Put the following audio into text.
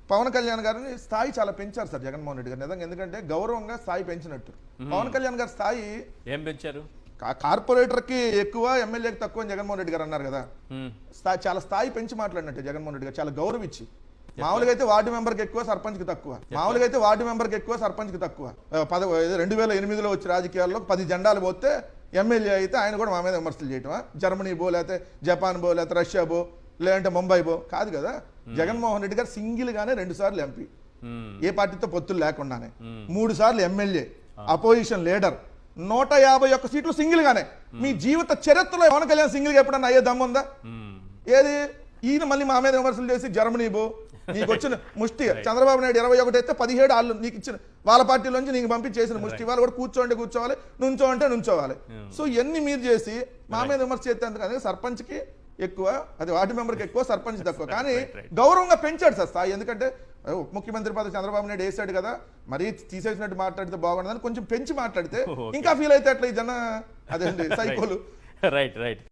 పవన్ కళ్యాణ్ గారిని స్థాయి చాలా పెంచారు సార్ జగన్మోహన్ రెడ్డి గారు నిజంగా. ఎందుకంటే గౌరవంగా స్థాయి పెంచినట్టు. పవన్ కళ్యాణ్ గారి స్థాయి ఏం పెంచారు? కార్పొరేటర్కి ఎక్కువ, ఎమ్మెల్యేకి తక్కువ అని జగన్మోహన్ రెడ్డి గారు అన్నారు కదా. చాలా స్థాయి పెంచి మాట్లాడినట్టు జగన్మోహన్ రెడ్డి గారు, చాలా గౌరవించి. మామూలుగా అయితే వార్డు మెంబర్కి ఎక్కువ, సర్పంచ్కి తక్కువ. మామూలుగా అయితే వార్డు మెంబర్కి ఎక్కువ, సర్పంచ్కి తక్కువ. 2008లో వచ్చి రాజకీయాల్లో 10 జెండాలు పోతే ఎమ్మెల్యే అయితే ఆయన కూడా మా మీద విమర్శలు చేయటమా? జర్మనీ బో, లేకపోతే జపాన్ బో, లేకపోతే రష్యా బో, లేదంటే ముంబై బో కాదు కదా. జగన్మోహన్ రెడ్డి గారు సింగిల్ గానే 2 సార్లు ఎంపీ, ఏ పార్టీతో పొత్తులు లేకుండానే, 3 సార్లు ఎమ్మెల్యే, అపోజిషన్ లీడర్, 151 సీట్లు సింగిల్ గానే. మీ జీవిత చరిత్రలో పవన్ కళ్యాణ్ సింగిల్ గా ఎప్పుడన్నా అయ్యే దమ్ముందా? ఏది? ఈయన మళ్ళీ మా మీద విమర్శలు చేసి జర్మనీ బో, నీకు వచ్చిన ముష్టి చంద్రబాబు నాయుడు 21 అయితే 17 వాళ్ళు నీకు ఇచ్చిన వాళ్ళ పార్టీలోంచి నీకు పంపించేసిన ముష్టి వాళ్ళు కూడా కూర్చోవాలి, నుంచో అంటే నుంచోవాలి. సో ఇవన్నీ మీరు చేసి మా మీద విమర్శ చేస్తే అందుకని సర్పంచ్కి ఎక్కువ, అది వార్డు మెంబర్కి ఎక్కువ, సర్పంచ్ తక్కువ. కానీ గౌరవంగా పెంచాడు సార్ స్థాయి. ఎందుకంటే ఉప ముఖ్యమంత్రి పదవి చంద్రబాబు నాయుడు వేసాడు కదా, మరీ తీసేసినట్టు మాట్లాడితే బాగుండదని కొంచెం పెంచి మాట్లాడితే ఇంకా ఫీల్ అయితే అట్లా ఈ జన అదేంటి సైకోలు. రైట్.